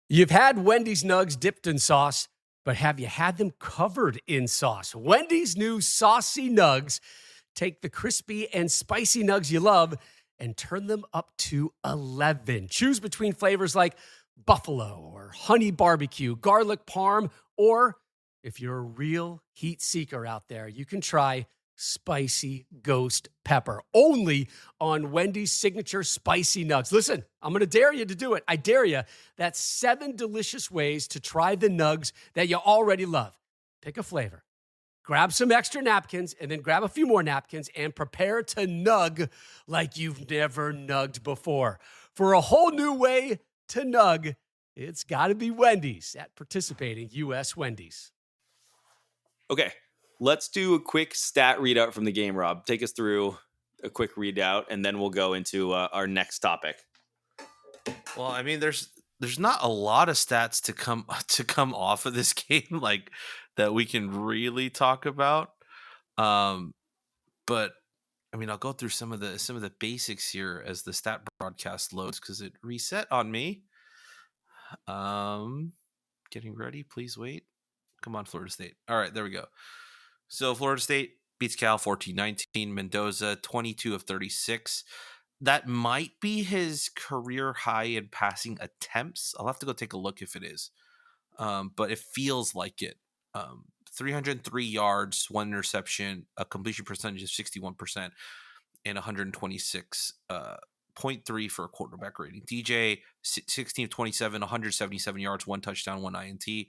You've had Wendy's nugs dipped in sauce, but have you had them covered in sauce? Wendy's new saucy nugs take the crispy and spicy nugs you love and turn them up to 11. Choose between flavors like buffalo or honey barbecue, garlic parm, or if you're a real heat seeker out there, you can try spicy ghost pepper only on Wendy's signature spicy nugs. Listen, I'm going to dare you to do it. I dare you. That's 7 delicious ways to try the nugs that you already love. Pick a flavor. Grab some extra napkins and then grab a few more napkins and prepare to nug like you've never nugged before. For a whole new way to nug, it's got to be Wendy's at participating U.S. Wendy's. Okay, let's do a quick stat readout from the game, Rob. Take us through a quick readout, and then we'll go into our next topic. Well, I mean, there's not a lot of stats to come off of this game like that we can really talk about. But I mean, I'll go through some of the basics here as the stat broadcast loads because it reset on me. Getting ready. Please wait. Come on, Florida State. All right, there we go. So Florida State beats Cal 14-19. Mendoza 22 of 36. That might be his career high in passing attempts. I'll have to go take a look if it is. But it feels like it. 303 yards, 1 interception, a completion percentage of 61%, and 126.3 for a quarterback rating. DJ 16 of 27, 177 yards, 1 touchdown, 1 INT.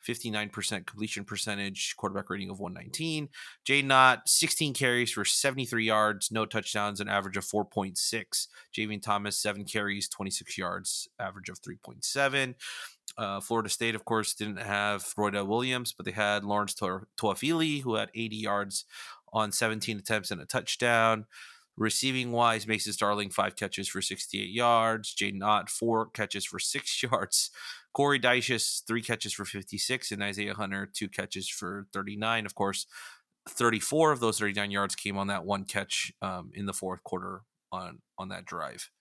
59% completion percentage, quarterback rating of 119. Jay Knott, 16 carries for 73 yards, no touchdowns, an average of 4.6. Javian Thomas, 7 carries, 26 yards, average of 3.7. Florida State, of course, didn't have Roydell Williams, but they had Lawrence Toafili, who had 80 yards on 17 attempts and a touchdown. Receiving wise, Mason Starling, 5 catches for 68 yards. Jay Knott, 4 catches for 6 yards. Corey Dyches, 3 catches for 56. And Isaiah Hunter, 2 catches for 39. Of course, 34 of those 39 yards came on that 1 catch in the fourth quarter on that drive.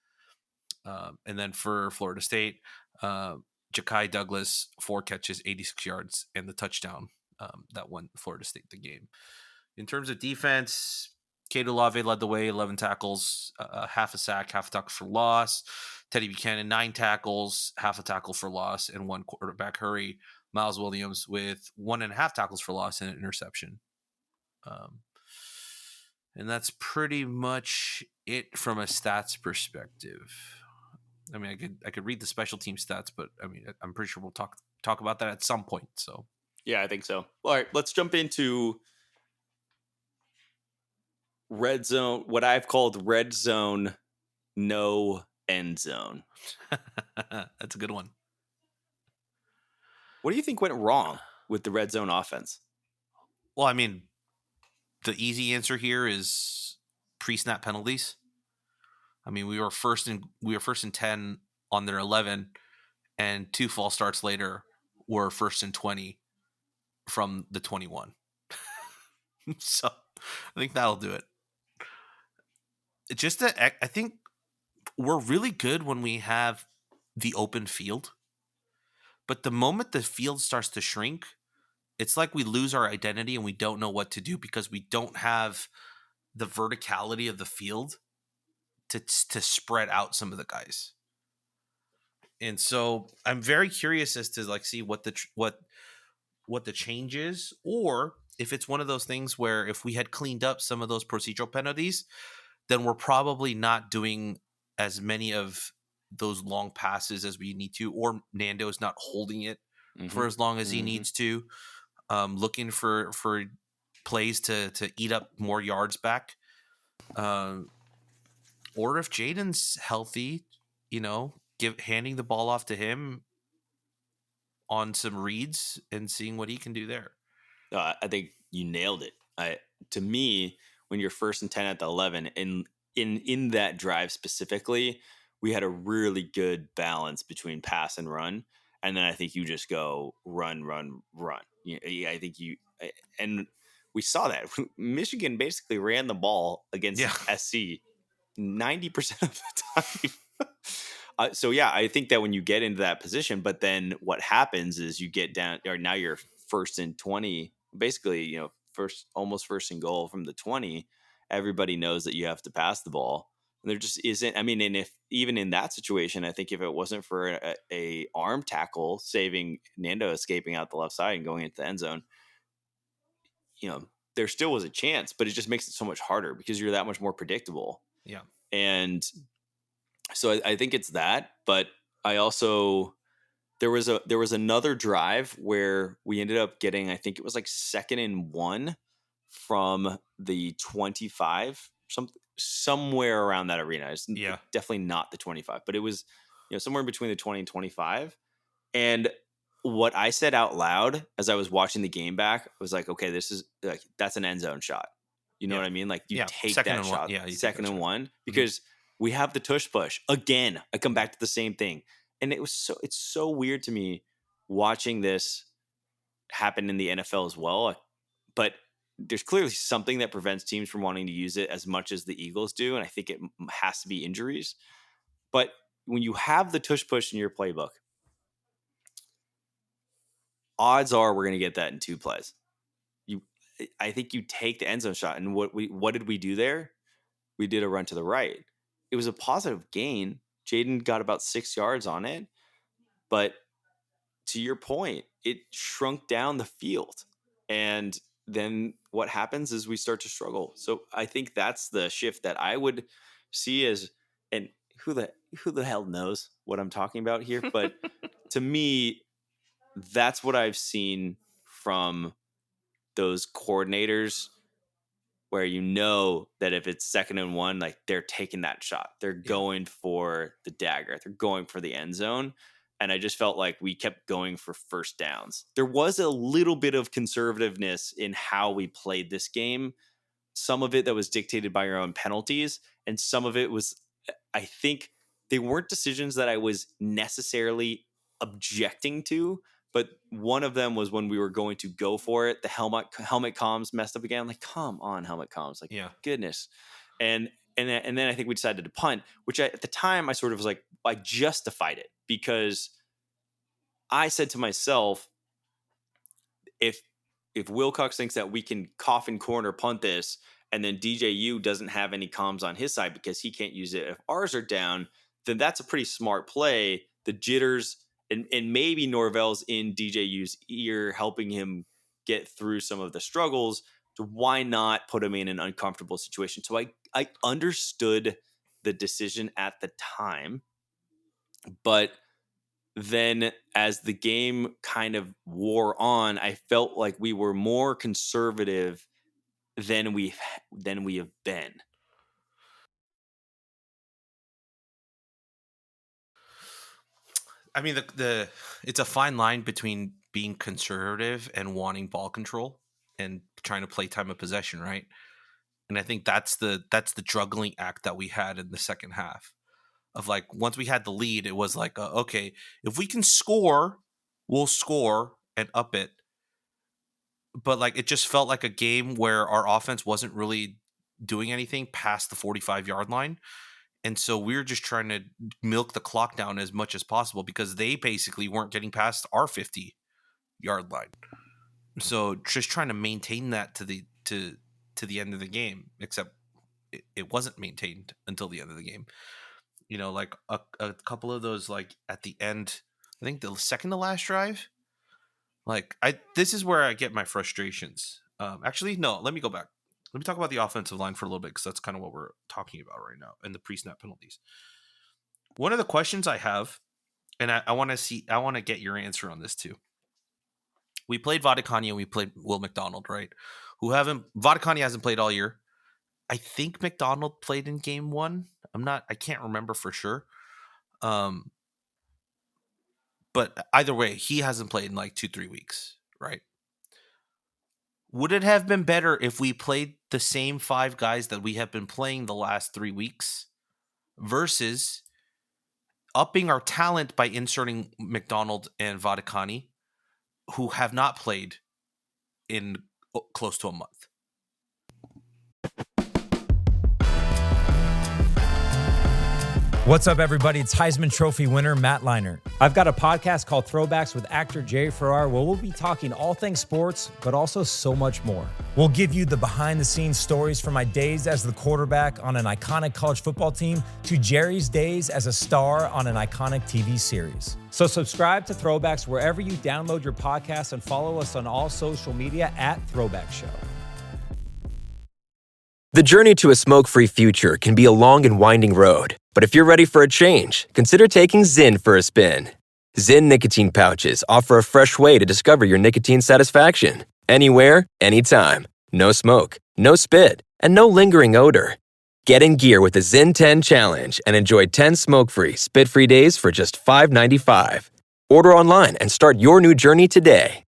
And then for Florida State, Ja'Kai Douglas, 4 catches, 86 yards, and the touchdown that won Florida State the game. In terms of defense, Kade Olave led the way, 11 tackles, half a sack, half a tackle for loss. Teddy Buchanan, 9 tackles, half a tackle for loss, and 1 quarterback hurry. Miles Williams with 1.5 tackles for loss and an interception. And that's pretty much it from a stats perspective. I mean, I could read the special team stats, but I mean, I'm pretty sure we'll talk about that at some point. So yeah, I think so. All right, let's jump into red zone, what I've called red zone, no end zone. That's a good one. What do you think went wrong with the red zone offense? Well, I mean, the easy answer here is pre-snap penalties. I mean, we were first and 10 on their 11, and 2 false starts later were 1st and 20 from the 21. So I think that'll do it. I think we're really good when we have the open field, but the moment the field starts to shrink, it's like we lose our identity and we don't know what to do because we don't have the verticality of the field to spread out some of the guys. And so I'm very curious as to see what the change is, or if it's one of those things where if we had cleaned up some of those procedural penalties, then we're probably not doing as many of those long passes as we need to, or Nando's not holding it for as long as he needs to, looking for plays to eat up more yards back. Or if Jaden's healthy, handing the ball off to him on some reads and seeing what he can do there. I think you nailed it. To me, when you're 1st and 10 at the 11, and in that drive specifically, we had a really good balance between pass and run. And then I think you just go run. I think and we saw that Michigan basically ran the ball against SC 90% of the time. So yeah, I think that when you get into that position, but then what happens is you get down, or now you're first and 20, basically, almost first and goal from the 20. Everybody knows that you have to pass the ball. And there just isn't. I mean, and if even in that situation, I think if it wasn't for a arm tackle saving Nando escaping out the left side and going into the end zone, there still was a chance, but it just makes it so much harder because you're that much more predictable. Yeah. And so I think it's that, but I also there was another drive where we ended up getting, I think it was like 2nd and 1 from the 25, somewhere around that arena. It's definitely not the 25, but it was somewhere between the 20 and 25. And what I said out loud as I was watching the game back was like, okay, this is like, that's an end zone shot. You know what I mean? Like you take that shot, second and 1, because we have the tush push again. I come back to the same thing. And it's so weird to me watching this happen in the NFL as well. But there's clearly something that prevents teams from wanting to use it as much as the Eagles do. And I think it has to be injuries. But when you have the tush push in your playbook, odds are we're going to get that in 2 plays. I think you take the end zone shot. And what did we do there? We did a run to the right. It was a positive gain. Jaden got about 6 yards on it. But to your point, it shrunk down the field. And then what happens is we start to struggle. So I think that's the shift that I would see as, and who the hell knows what I'm talking about here. But to me, that's what I've seen from those coordinators, where that if it's 2nd and 1, like they're taking that shot. They're going for the dagger. They're going for the end zone. And I just felt like we kept going for first downs. There was a little bit of conservativeness in how we played this game. Some of it that was dictated by our own penalties. And some of it was, I think they weren't decisions that I was necessarily objecting to. But one of them was when we were going to go for it, the helmet comms messed up again. I'm like, come on, helmet comms. Like, goodness. And then I think we decided to punt, which at the time I sort of was like, I justified it because I said to myself, if Wilcox thinks that we can coffin corner punt this, and then DJU doesn't have any comms on his side because he can't use it if ours are down, then that's a pretty smart play. The jitters, and maybe Norvell's in DJU's ear helping him get through some of the struggles. So why not put him in an uncomfortable situation? So I understood the decision at the time, but then as the game kind of wore on, I felt like we were more conservative than we have been. I mean, it's a fine line between being conservative and wanting ball control and trying to play time of possession, right? And I think that's the juggling act that we had in the second half. Of like, once we had the lead, it was like, okay, if we can score, we'll score and up it. But like, it just felt like a game where our offense wasn't really doing anything past the 45-yard line. And so we were just trying to milk the clock down as much as possible because they basically weren't getting past our 50-yard line. So just trying to maintain that to the end of the game, except it wasn't maintained until the end of the game. Like a couple of those, like at the end, I think the second to last drive, like this is where I get my frustrations. Actually, no, let me go back. Let me talk about the offensive line for a little bit because that's kind of what we're talking about right now and the pre-snap penalties. One of the questions I have, and I want to get your answer on this too. We played Vadakani and we played Will McDonald, right? Vadakani hasn't played all year. I think McDonald played in game 1. I can't remember for sure. But either way, he hasn't played in like 2-3 weeks, right? Would it have been better if we played the same 5 guys that we have been playing the last 3 weeks versus upping our talent by inserting McDonald and Vadakani, who have not played in close to a month? What's up, everybody? It's Heisman Trophy winner Matt Leinart. I've got a podcast called Throwbacks with actor Jerry Ferrar where we'll be talking all things sports, but also so much more. We'll give you the behind-the-scenes stories from my days as the quarterback on an iconic college football team to Jerry's days as a star on an iconic TV series. So subscribe to Throwbacks wherever you download your podcast and follow us on all social media at Throwback Show. The journey to a smoke-free future can be a long and winding road, but if you're ready for a change, consider taking Zyn for a spin. Zyn nicotine pouches offer a fresh way to discover your nicotine satisfaction. Anywhere, anytime. No smoke, no spit, and no lingering odor. Get in gear with the Zyn 10 Challenge and enjoy 10 smoke-free, spit-free days for just $5.95. Order online and start your new journey today.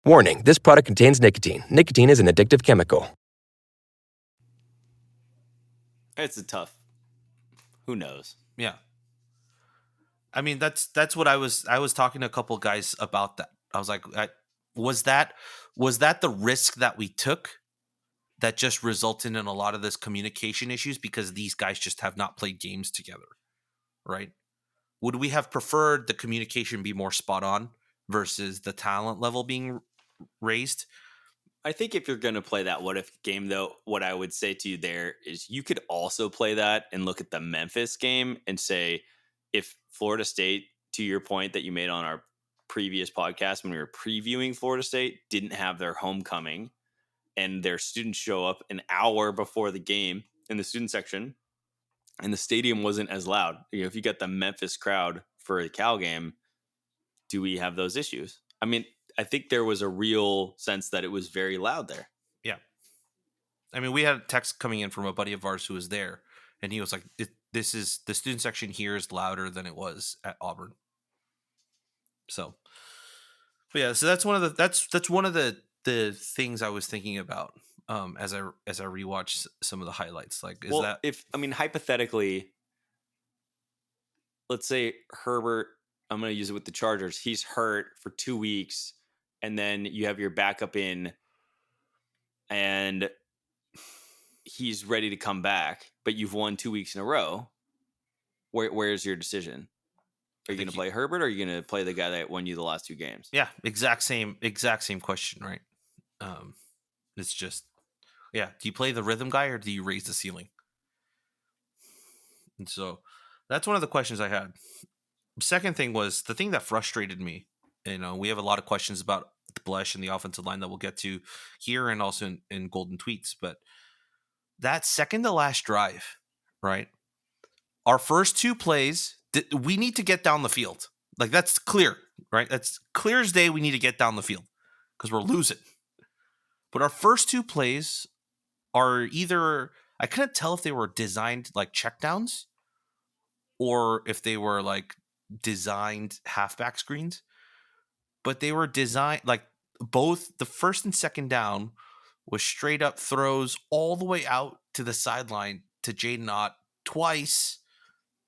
Warning, this product contains nicotine. Nicotine is an addictive chemical. It's a tough. Who knows? Yeah. I mean, that's what I was talking to a couple guys about that. I was like, was that the risk that we took that just resulted in a lot of this communication issues because these guys just have not played games together, right? Would we have preferred the communication be more spot on versus the talent level being raised? I think if you're going to play that what if game, though, what I would say to you there is you could also play that and look at the Memphis game and say, if Florida State, to your point that you made on our previous podcast when we were previewing Florida State, didn't have their homecoming and their students show up an hour before the game in the student section and the stadium wasn't as loud. You know, if you got the Memphis crowd for a Cal game, do we have those issues? I mean, I think there was a real sense that it was very loud there. Yeah. I mean, we had a text coming in from a buddy of ours who was there, and he was like, this is the student section here is louder than it was at Auburn. So, but yeah, so that's one of the things I was thinking about as I rewatched some of the highlights. Like, is that if I mean hypothetically, let's say Herbert, I'm going to use it with the Chargers. He's hurt for 2 weeks, and then you have your backup in, and he's ready to come back, but you've won 2 weeks in a row. Where's your decision? Are you going to play Herbert, or are you going to play the guy that won you the last 2 games? Yeah, exact same question, right? It's just, yeah. Do you play the rhythm guy or do you raise the ceiling? And so that's one of the questions I had. Second thing was the thing that frustrated me. You know, we have a lot of questions about the Blesh and the offensive line that we'll get to here and also in Golden Tweets. But that second to last drive, right? Our first 2 plays, we need to get down the field. Like, that's clear, right? That's clear as day. We need to get down the field because we're losing. But our first 2 plays are either, I couldn't tell if they were designed like checkdowns or if they were like designed halfback screens, but they were designed like both the first and second down was straight up throws all the way out to the sideline to Jaden Ott twice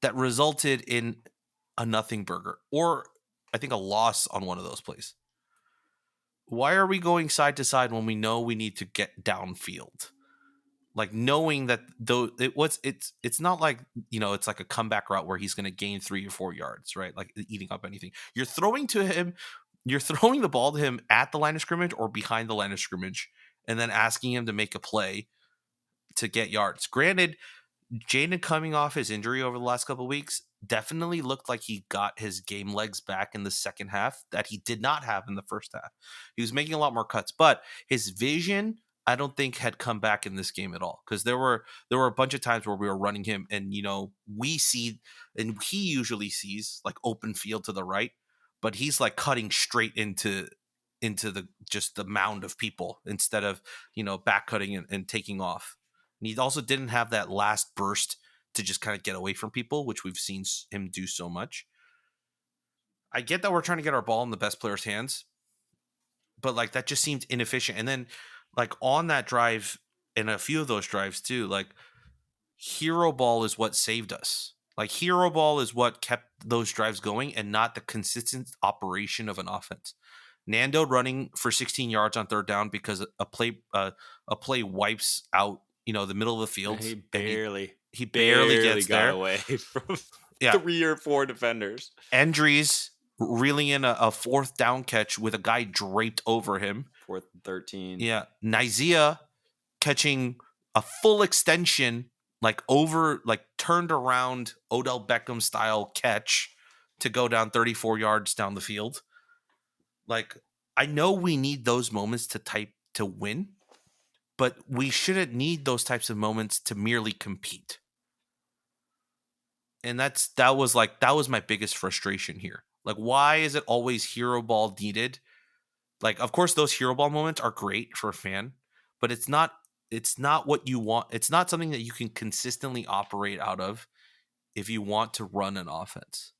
that resulted in a nothing burger, or I think a loss on one of those plays. Why are we going side to side when we know we need to get downfield? Like, knowing that though it's not like, you know, it's like a comeback route where he's going to gain 3 or 4 yards, right? Like eating up anything. You're throwing the ball to him at the line of scrimmage or behind the line of scrimmage, and then asking him to make a play to get yards. Granted, Jaden coming off his injury over the last couple of weeks definitely looked like he got his game legs back in the second half that he did not have in the first half. He was making a lot more cuts, but his vision, I don't think, had come back in this game at all, because there were a bunch of times where we were running him and, you know, we see, and he usually sees like open field to the right, but he's like cutting straight into the just the mound of people instead of, you know, back cutting and taking off. And he also didn't have that last burst to just kind of get away from people, which we've seen him do so much. I get that we're trying to get our ball in the best player's hands, but like that just seemed inefficient. And then like on that drive and a few of those drives too, like hero ball is what saved us. Like hero ball is what kept those drives going and not the consistent operation of an offense. Nando running for 16 yards on third down because a play wipes out, you know, the middle of the field. He barely gets got there. away from. Yeah. 3 or 4 defenders. Andries reeling in a fourth down catch with a guy draped over him. 4th and 13. Yeah. Nizia catching a full extension, turned around Odell Beckham style catch to go down 34 yards down the field. Like, I know we need those moments to win, but we shouldn't need those types of moments to merely compete. And that was my biggest frustration here. Like, why is it always hero ball needed? Like, of course, those hero ball moments are great for a fan, but it's not what you want. It's not something that you can consistently operate out of if you want to run an offense.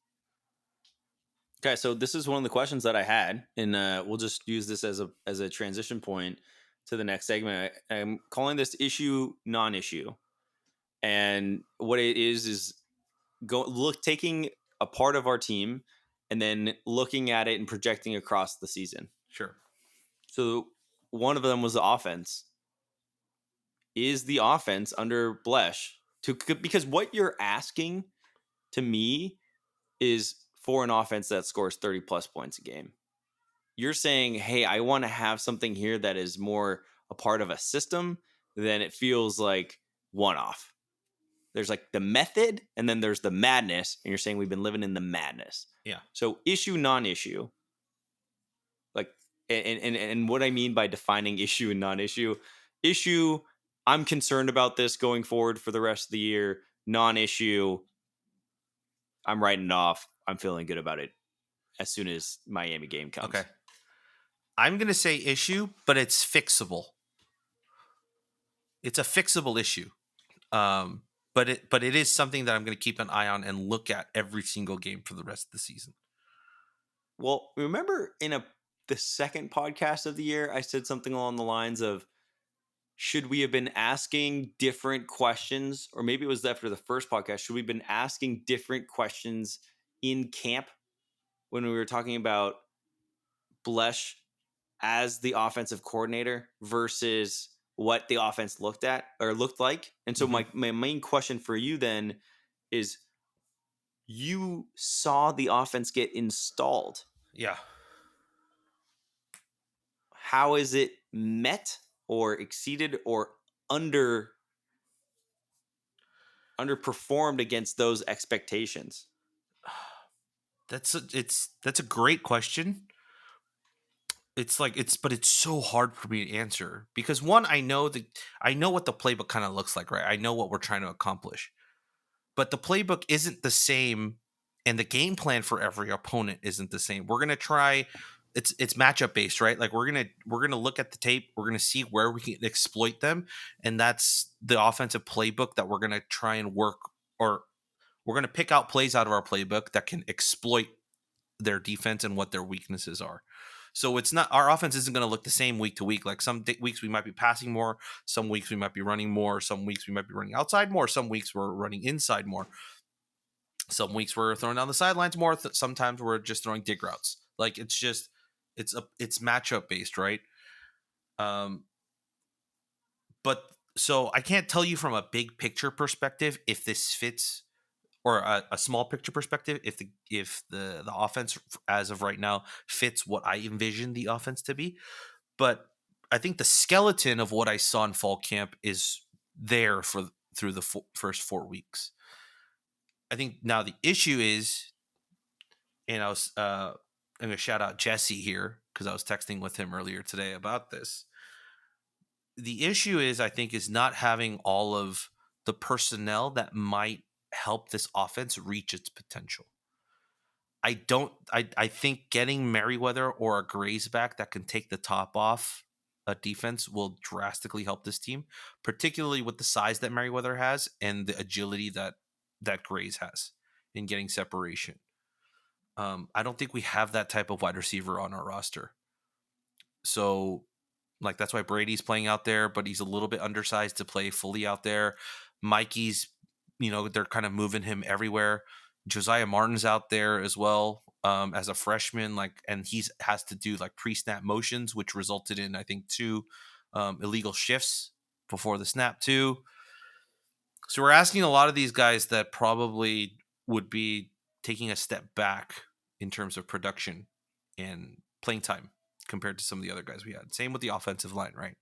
Okay, so this is one of the questions that I had, and we'll just use this as a transition point to the next segment. I'm calling this issue non-issue, and what it is taking a part of our team and then looking at it and projecting across the season. Sure. So one of them was the offense. Is the offense under Blesh because what you're asking to me is for an offense that scores 30 plus points a game. You're saying, hey, I want to have something here that is more a part of a system than it feels like one-off. There's like the method and then there's the madness. And you're saying we've been living in the madness. Yeah. So issue, non-issue. Like, and what I mean by defining issue and non-issue, issue, I'm concerned about this going forward for the rest of the year. Non-issue, I'm writing it off. I'm feeling good about it as soon as Miami game comes. Okay. I'm going to say issue, but it's fixable. It's a fixable issue. But it is something that I'm going to keep an eye on and look at every single game for the rest of the season. Well, remember the second podcast of the year, I said something along the lines of, should we have been asking different questions? Or maybe it was after the first podcast. Should we have been asking different questions in camp when we were talking about Blesh as the offensive coordinator versus what the offense looked like? And so my main question for you then is, you saw the offense get installed. Yeah. How is it met or exceeded or underperformed against those expectations? That's a great question. But it's so hard for me to answer because one, I know what the playbook kind of looks like, right? I know what we're trying to accomplish, but the playbook isn't the same, and the game plan for every opponent isn't the same. We're gonna try. It's matchup based, right? Like we're gonna look at the tape. We're gonna see where we can exploit them, and that's the offensive playbook that we're gonna try and work. Or we're gonna pick out plays out of our playbook that can exploit their defense and what their weaknesses are. So it's not, our offense isn't going to look the same week to week. Like some weeks we might be passing more, some weeks we might be running more, some weeks we might be running outside more, some weeks we're running inside more. Some weeks we're throwing down the sidelines more. Sometimes we're just throwing dig routes. Like it's matchup based, right? But so I can't tell you from a big picture perspective if this fits, or a small picture perspective, if the offense as of right now fits what I envision the offense to be. But I think the skeleton of what I saw in fall camp is there through the first 4 weeks. I think now the issue is, and I'm going to shout out Jesse here because I was texting with him earlier today about this. The issue is, I think, is not having all of the personnel that might help this offense reach its potential. I think getting Merriweather or a Grays back that can take the top off a defense will drastically help this team, particularly with the size that Merriweather has and the agility that Grays has in getting separation. I don't think we have that type of wide receiver on our roster. So like that's why Brady's playing out there, but he's a little bit undersized to play fully out there. Mikey's, they're kind of moving him everywhere. Josiah Martin's out there as well as a freshman, and he has to do like pre-snap motions, which resulted in, I think, 2 illegal shifts before the snap too. So we're asking a lot of these guys that probably would be taking a step back in terms of production and playing time compared to some of the other guys we had. Same with the offensive line, right?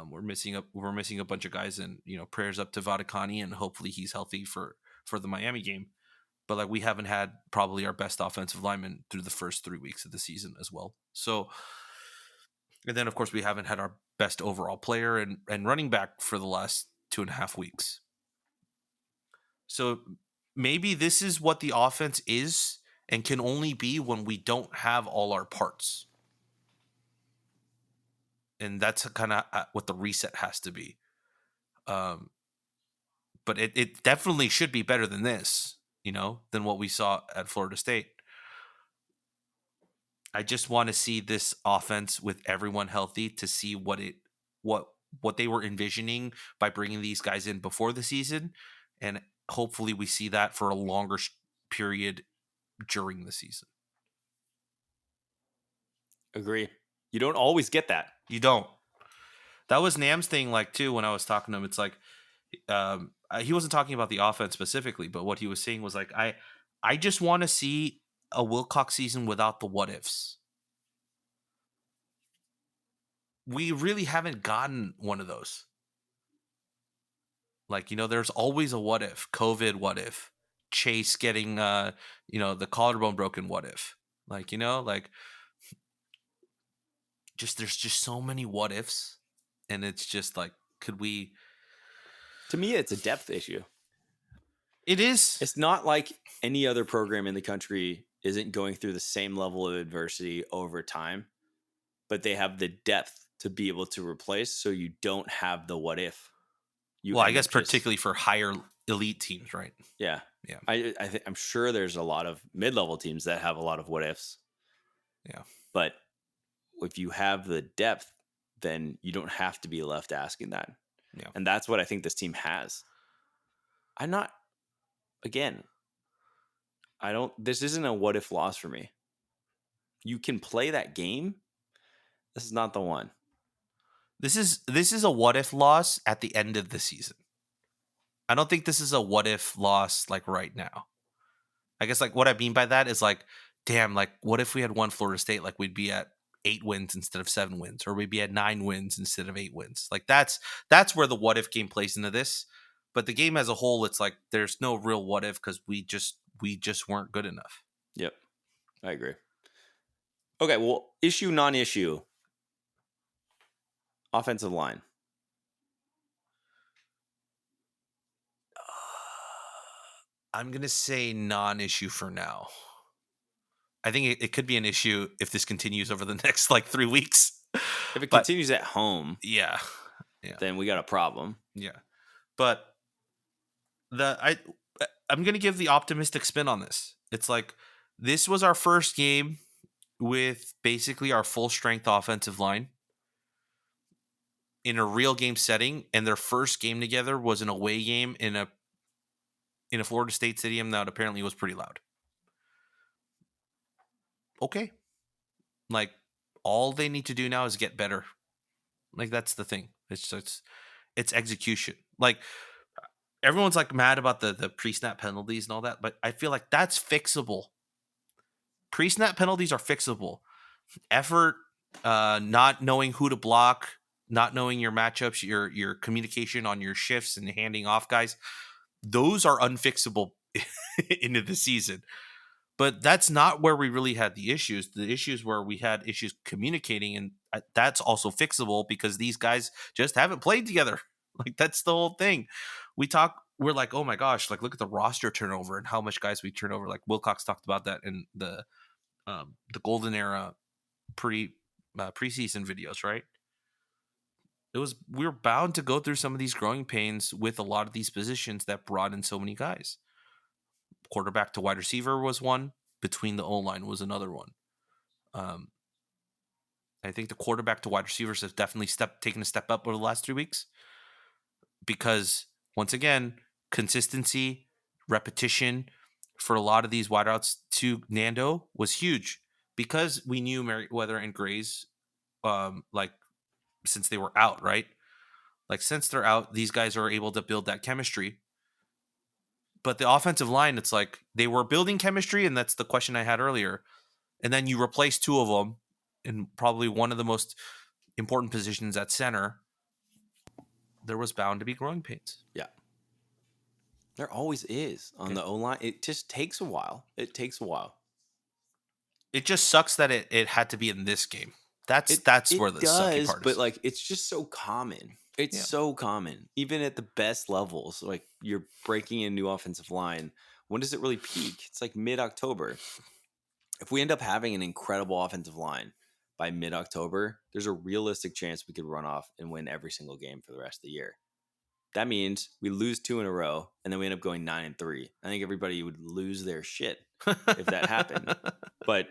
We're missing a bunch of guys, and prayers up to Vadakani, and hopefully he's healthy for the Miami game. But like, we haven't had probably our best offensive lineman through the first 3 weeks of the season as well. So, and then of course we haven't had our best overall player and running back for the last 2.5 weeks. So maybe this is what the offense is and can only be when we don't have all our parts. And that's kind of what the reset has to be. But it definitely should be better than this, than what we saw at Florida State. I just want to see this offense with everyone healthy to see what they were envisioning by bringing these guys in before the season. And hopefully we see that for a longer period during the season. Agree. You don't always get that. You don't. That was Nam's thing, like, too, when I was talking to him. It's like, he wasn't talking about the offense specifically, but what he was saying was like, I just want to see a Wilcox season without the what ifs. We really haven't gotten one of those. Like, there's always a what if. COVID, what if? Chase getting, the collarbone broken, what if? Like, there's just so many what ifs. And it's just like, could we? To me, it's a depth issue. It is. It's not like any other program in the country isn't going through the same level of adversity over time, but they have the depth to be able to replace, so you don't have the what if. I guess particularly for higher elite teams, right? Yeah. Yeah. I'm sure there's a lot of mid-level teams that have a lot of what ifs. Yeah. But if you have the depth, then you don't have to be left asking that. Yeah. And that's what I think this team has. This isn't a what if loss for me. You can play that game. This is not the one. This is a what if loss at the end of the season. I don't think this is a what if loss like right now. I guess like what I mean by that is like, damn, like what if we had won Florida State? Like we'd be at 8 wins instead of 7 wins, or we'd be at 9 wins instead of 8 wins. Like that's where the what if game plays into this. But the game as a whole, it's like there's no real what if because we just weren't good enough. Yep, I agree. Okay, well, issue, non-issue. Offensive line. I'm going to say non-issue for now. I think it could be an issue if this continues over the next like 3 weeks. If it continues at home, yeah, then we got a problem. Yeah, but I'm going to give the optimistic spin on this. It's like this was our first game with basically our full strength offensive line in a real game setting, and their first game together was an away game in a Florida State stadium that apparently was pretty loud. Okay. Like all they need to do now is get better. Like that's the thing. It's execution. Like everyone's like mad about the pre-snap penalties and all that, but I feel like that's fixable. Pre-snap penalties are fixable. Effort, not knowing who to block, not knowing your matchups, your communication on your shifts and handing off guys, those are unfixable into the season. But that's not where we really had the issues. The issues where we had issues communicating, and that's also fixable because these guys just haven't played together. Like that's the whole thing. We're like, oh my gosh, like look at the roster turnover and how much guys we turn over. Like Wilcox talked about that in the Golden Era preseason videos, right? We were bound to go through some of these growing pains with a lot of these positions that brought in so many guys. Quarterback to wide receiver was one. Between the O-line was another one. I think the quarterback to wide receivers have definitely taken a step up over the last 3 weeks because, once again, consistency, repetition for a lot of these wideouts to Nando was huge because we knew Merriweather and Grays, since they were out, right? Like since they're out, these guys are able to build that chemistry. But the offensive line, it's like they were building chemistry, and that's the question I had earlier. And then you replace two of them in probably one of the most important positions at center. There was bound to be growing pains. Yeah. There always is on the O-line. It just takes a while. It just sucks that it had to be in this game. That's where the sucky part is. But like, it's just so common. It's so common. Even at the best levels, like you're breaking in new offensive line. When does it really peak? It's like mid-October. If we end up having an incredible offensive line by mid-October, there's a realistic chance we could run off and win every single game for the rest of the year. That means we lose 2 in a row, and then we end up going 9-3. I think everybody would lose their shit if that happened. But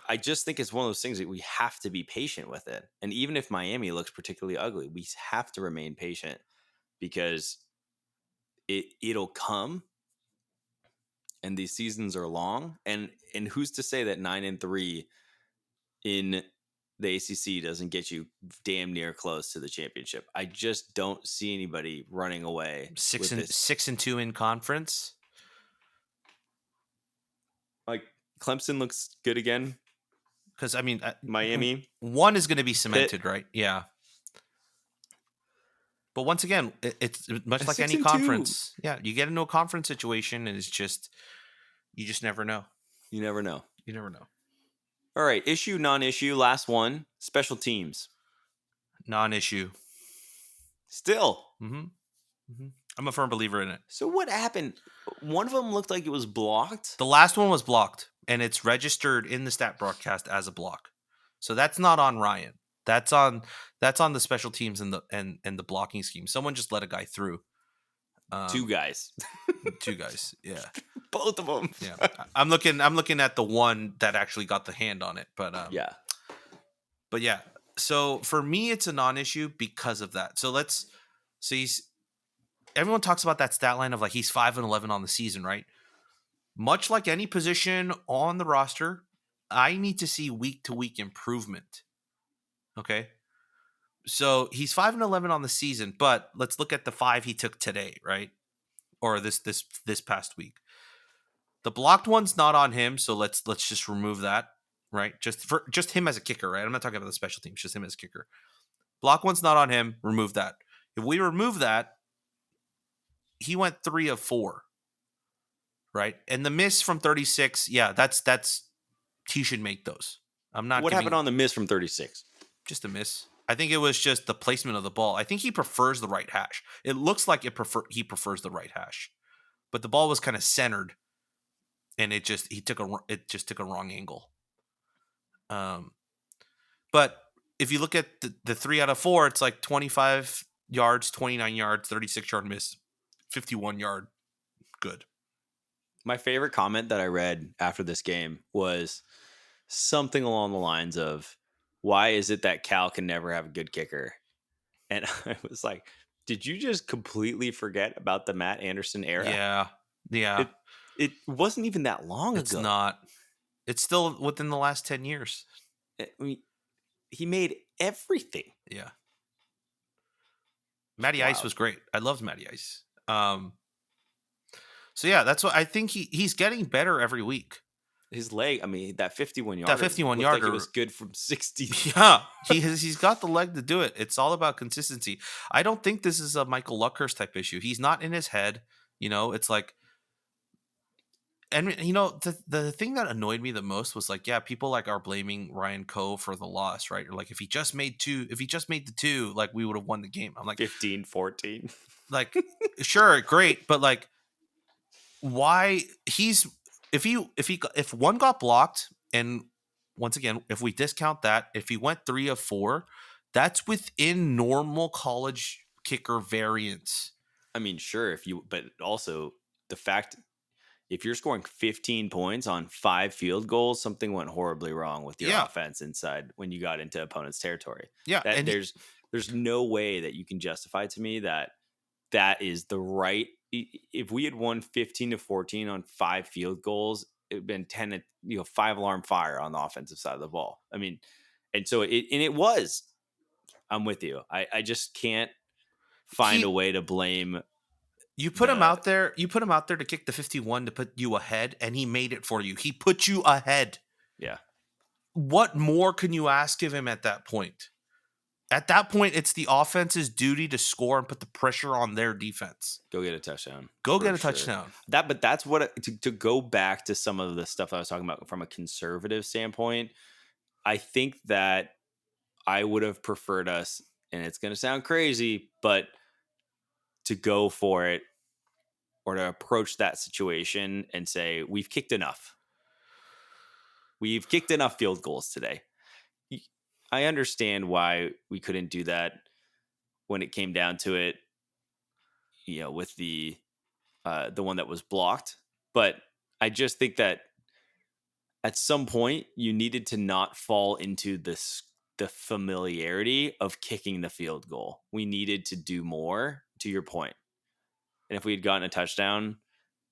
I just think it's one of those things that we have to be patient with it. And even if Miami looks particularly ugly, we have to remain patient because it'll come. And these seasons are long. And who's to say that 9-3 in the ACC doesn't get you damn near close to the championship? I just don't see anybody running away. 6-2 in conference. Like Clemson looks good again. Because I mean, Miami, one is going to be cemented, right? Yeah. But once again, it's much like any conference. Yeah, you get into a conference situation, and it's just you just never know. You never know. You never know. All right, issue, non-issue, last one. Special teams, non-issue. Still, I'm a firm believer in it. So what happened? One of them looked like it was blocked. The last one was blocked, and it's registered in the stat broadcast as a block. So that's not on Ryan. That's on the special teams and the blocking scheme. Someone just let a guy through. 2 guys. 2 guys. Yeah. Both of them. Yeah. I'm looking at the one that actually got the hand on it, but yeah. But yeah. So for me it's a non-issue because of that. So everyone talks about that stat line of like he's 5-11 on the season, right? Much like any position on the roster, I need to see week to week improvement. Okay. So he's 5-11 on the season, but let's look at the 5 he took today, right? Or this past week. The blocked one's not on him, so let's just remove that, right? Just him as a kicker, right? I'm not talking about the special teams, just him as a kicker. Block one's not on him, remove that. If we remove that, he went 3 of 4, right? And the miss from 36, yeah, that's he should make those. I'm not. What happened on the miss from 36? Just a miss. I think it was just the placement of the ball. I think he prefers the right hash. It looks like he prefers the right hash, but the ball was kind of centered, and it just took a wrong angle. But if you look at the 3 out of 4, it's like 25 yards, 29 yards, 36-yard miss, 51-yard good. My favorite comment that I read after this game was something along the lines of, why is it that Cal can never have a good kicker? And I was like, did you just completely forget about the Matt Anderson era? Yeah. It wasn't even that long ago. It's not. It's still within the last 10 years. I mean, he made everything. Yeah. Matty Ice was great. I loved Matty Ice. So yeah, that's what I think he's getting better every week. His leg, I mean, that 51-yarder. That 51-yarder. Like it was good from 60. Yeah, he's got the leg to do it. It's all about consistency. I don't think this is a Michael Luckhurst type issue. He's not in his head. It's like, and the thing that annoyed me the most was like, yeah, people like are blaming Ryan Coe for the loss, right? Or like if he just made the 2, like we would have won the game. I'm like 15-14. Like, sure, great, but like, why if one got blocked, and once again, if we discount that, if he went 3 of 4, that's within normal college kicker variance. I mean, sure, but also the fact, if you're scoring 15 points on 5 field goals, something went horribly wrong with your offense inside when you got into opponent's territory. Yeah, and there's no way that you can justify to me that is the right. If we had won 15-14 on 5 field goals, it would have been 5-alarm fire on the offensive side of the ball. I mean, and so it was. I'm with you. I just can't find a way to blame You put him out there. You put him out there to kick the 51 to put you ahead, and he made it for you. He put you ahead. Yeah. What more can you ask of him at that point? At that point, it's the offense's duty to score and put the pressure on their defense. Go get a touchdown. Go get a touchdown. But that's what to go back to some of the stuff I was talking about from a conservative standpoint. I think that I would have preferred us, and it's going to sound crazy, but to go for it or to approach that situation and say, we've kicked enough. We've kicked enough field goals today. I understand why we couldn't do that when it came down to it, with the one that was blocked. But I just think that at some point you needed to not fall into the familiarity of kicking the field goal. We needed to do more, to your point. And if we had gotten a touchdown,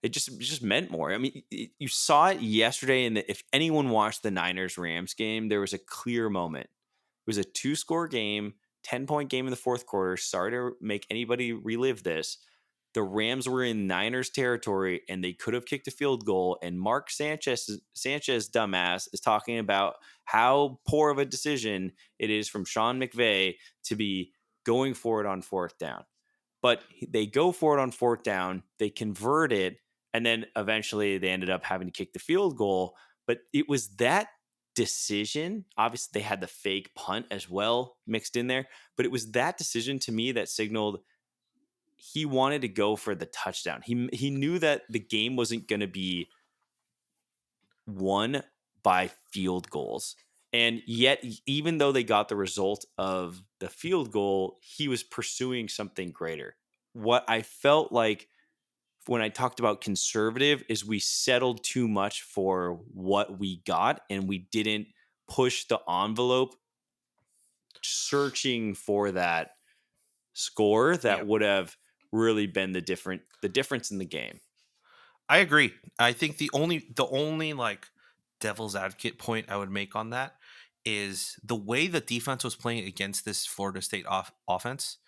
it just meant more. I mean, you saw it yesterday. And if anyone watched the Niners-Rams game, there was a clear moment. It was a 2-score game, 10-point game in the fourth quarter. Sorry to make anybody relive this. The Rams were in Niners territory, and they could have kicked a field goal. And Mark Sanchez dumbass is talking about how poor of a decision it is from Sean McVay to be going for it on fourth down. But they go for it on fourth down, they convert it, and then eventually they ended up having to kick the field goal. But it was that decision. Obviously, they had the fake punt as well mixed in there. But it was that decision to me that signaled he wanted to go for the touchdown. He knew that the game wasn't going to be won by field goals. And yet, even though they got the result of the field goal, he was pursuing something greater. What I felt like when I talked about conservative is we settled too much for what we got, and we didn't push the envelope searching for that score that would have really been the difference in the game. I agree. I think the only like devil's advocate point I would make on that is the way the defense was playing against this Florida State offense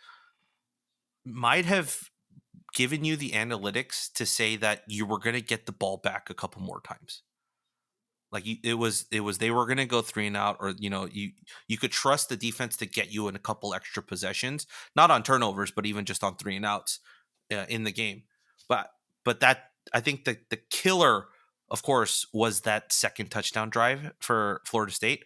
might have given you the analytics to say that you were going to get the ball back a couple more times. Like it was they were going to go 3 and out, or you could trust the defense to get you in a couple extra possessions, not on turnovers, but even just on 3 and outs in the game. But that, I think the killer, of course, was that second touchdown drive for Florida State.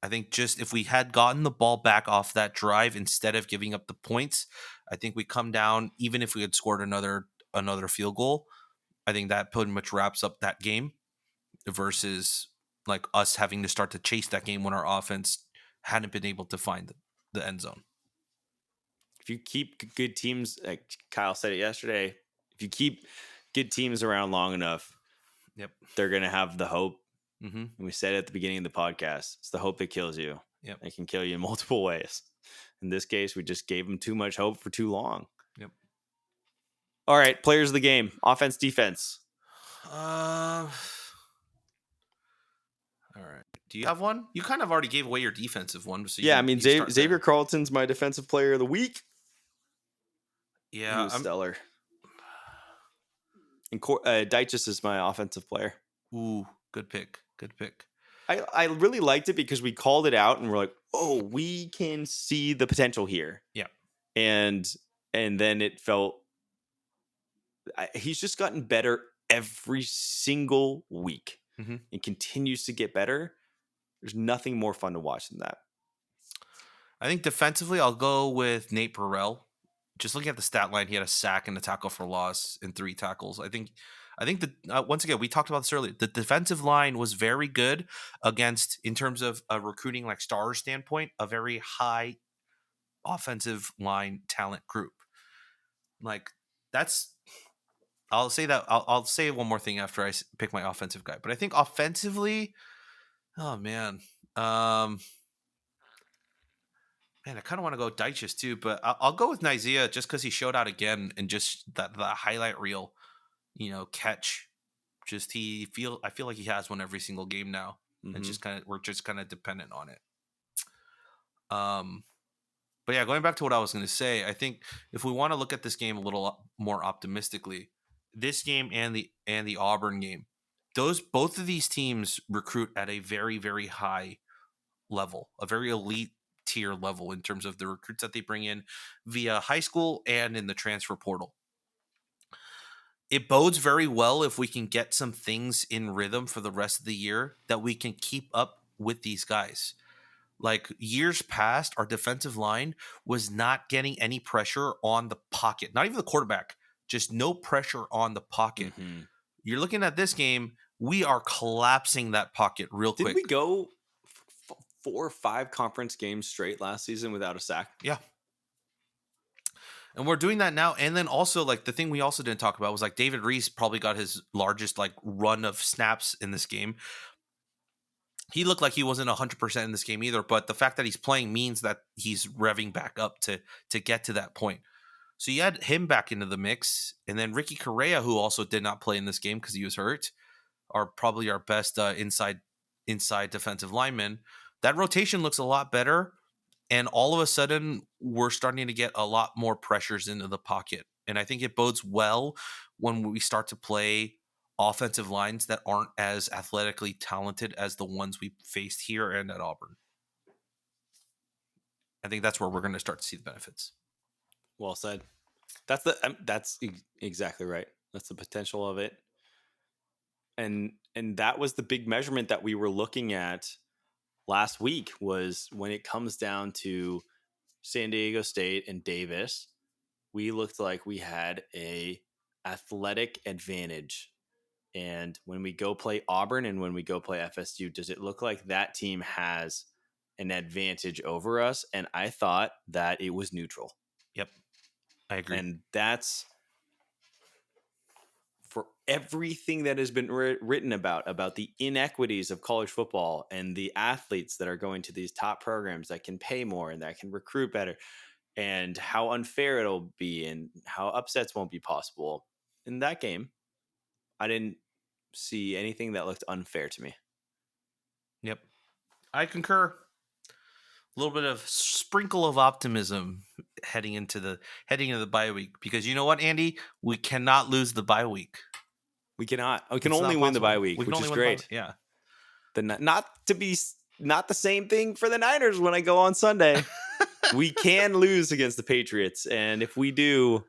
I think just if we had gotten the ball back off that drive instead of giving up the points, I think we come down. Even if we had scored another field goal, I think that pretty much wraps up that game. Versus like us having to start to chase that game when our offense hadn't been able to find the end zone. If you keep good teams, like Kyle said it yesterday, if you keep good teams around long enough, they're going to have the hope. Mm-hmm. And we said it at the beginning of the podcast, it's the hope that kills you. Yep. It can kill you in multiple ways. In this case, we just gave them too much hope for too long. Yep. All right, players of the game, offense, defense. All right. Do you have one? You kind of already gave away your defensive one. So Xavier Carlton's my defensive player of the week. Yeah, he was stellar. And Dyches is my offensive player. Ooh, good pick. Good pick. I really liked it because we called it out and we're like, oh, we can see the potential here. Yeah. And then it felt he's just gotten better every single week. Mm-hmm. It continues to get better. There's nothing more fun to watch than that. I think defensively, I'll go with Nate Burrell. Just looking at the stat line, he had a sack and a tackle for loss and 3 tackles. I think that once again, we talked about this earlier. The defensive line was very good against, in terms of a recruiting like stars standpoint, a very high offensive line talent group. Like that's. I'll say that. I'll say one more thing after I pick my offensive guy. But I think offensively, oh man, I kind of want to go Dyches too. But I'll go with Nizia just because he showed out again and just that highlight reel, catch. Just I feel like he has one every single game now, and we're just kind of dependent on it. But yeah, going back to what I was going to say, I think if we want to look at this game a little more optimistically, this game and the Auburn game, both of these teams recruit at a very, very high level, a very elite tier level in terms of the recruits that they bring in via high school and in the transfer portal. It bodes very well if we can get some things in rhythm for the rest of the year that we can keep up with these guys. Like years past, our defensive line was not getting any pressure on the pocket, not even the quarterback, just no pressure on the pocket. Mm-hmm. You're looking at this game, we are collapsing that pocket real quick. Did we go 4 or 5 conference games straight last season without a sack? Yeah. And we're doing that now. And then also, like, the thing we also didn't talk about was, like, David Reese probably got his largest, like, run of snaps in this game. He looked like he wasn't 100% in this game either, but the fact that he's playing means that he's revving back up to get to that point. So you add him back into the mix, and then Ricky Correa, who also did not play in this game because he was hurt, are probably our best inside defensive lineman. That rotation looks a lot better, and all of a sudden, we're starting to get a lot more pressures into the pocket. And I think it bodes well when we start to play offensive lines that aren't as athletically talented as the ones we faced here and at Auburn. I think that's where we're going to start to see the benefits. Well said. That's exactly right. That's the potential of it. And that was the big measurement that we were looking at last week, was when it comes down to San Diego State and Davis, we looked like we had a athletic advantage. And when we go play Auburn and when we go play FSU, does it look like that team has an advantage over us? And I thought that it was neutral. Yep, I agree. And that's for everything that has been written about the inequities of college football and the athletes that are going to these top programs that can pay more and that can recruit better, and how unfair it'll be and how upsets won't be possible. In that game, I didn't see anything that looked unfair to me. Yep, I concur. A little bit of sprinkle of optimism heading into the bye week, because you know what, Andy, we cannot lose the bye week. We cannot. We can only win the bye week, which is great. Yeah. Not the same thing for the Niners when I go on Sunday. We can lose against the Patriots, and if we do,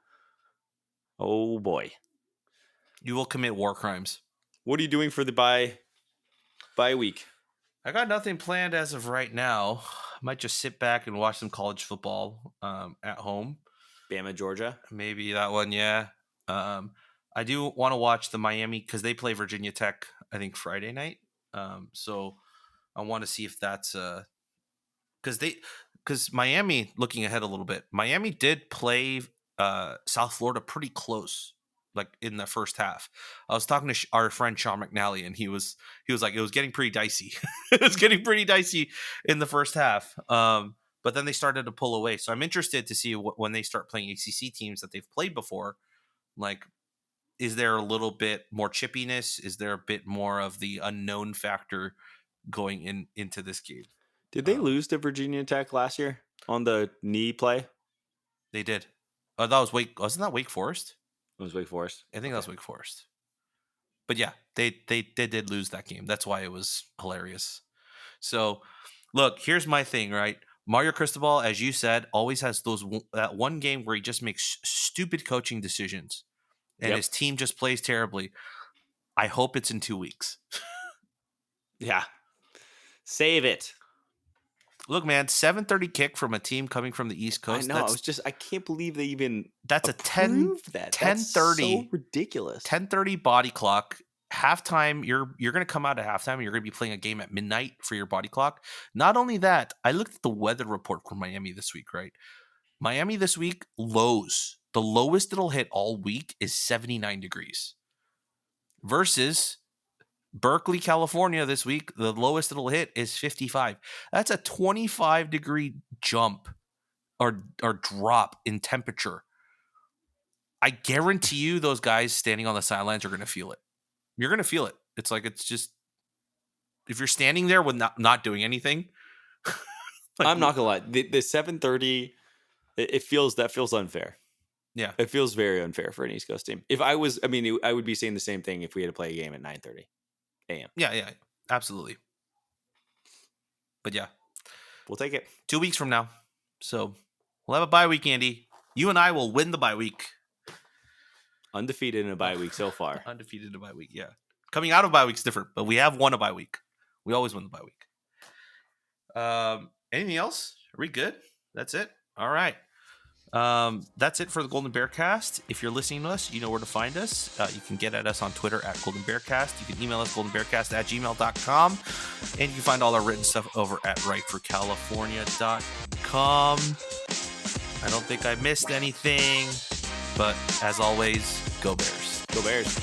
oh boy, you will commit war crimes. What are you doing for the bye week? I got nothing planned as of right now. I might just sit back and watch some college football at home. Bama, Georgia. Maybe that one, yeah. I do want to watch the Miami, because they play Virginia Tech, I think, Friday night. So I want to see if that's because Miami, looking ahead a little bit, Miami did play South Florida pretty close, like in the first half. I was talking to our friend Sean McNally, and he was like, it was getting pretty dicey. It was getting pretty dicey in the first half. But then they started to pull away. So I'm interested to see when they start playing ACC teams that they've played before, like, is there a little bit more chippiness? Is there a bit more of the unknown factor going into this game? Did they lose to Virginia Tech last year on the knee play? They did. Oh, that was wasn't that Wake Forest? It was Wake Forest. I think that was Wake Forest. But yeah, they did lose that game. That's why it was hilarious. So, look, here's my thing, right? Mario Cristobal, as you said, always has that one game where he just makes stupid coaching decisions, and his team just plays terribly. I hope it's in 2 weeks. Yeah. Save it. Look, man, 7:30 kick from a team coming from the East Coast. I know. I can't believe they even that's a 10:30. That's so ridiculous. 10:30 body clock. Halftime, you're going to come out at halftime and you're going to be playing a game at midnight for your body clock. Not only that, I looked at the weather report for Miami this week, right? Miami this week, lows. The lowest it'll hit all week is 79 degrees. Versus Berkeley, California this week, the lowest it'll hit is 55. That's a 25-degree jump or drop in temperature. I guarantee you those guys standing on the sidelines are going to feel it. You're going to feel it. It's just, if you're standing there with not doing anything. I'm not going to lie. The 7:30 It feels unfair. Yeah. It feels very unfair for an East Coast team. I would be saying the same thing if we had to play a game at 9:30 a.m. Yeah, absolutely. But yeah, We'll take it. 2 weeks from now. So we'll have a bye week, Andy. You and I will win the bye week. Undefeated in a bye week so far. Undefeated in a bye week, yeah. Coming out of bye week's different, but we have won a bye week. We always win the bye week. Anything else? Are we good? That's it? All right. That's it for the Golden Bear Cast. If you're listening to us, you know where to find us. You can get at us on Twitter at Golden Bear Cast. You can email us goldenbearcast@gmail.com. And you can find all our written stuff over at writeforcalifornia.com. I don't think I missed anything. But as always, go Bears. Go Bears.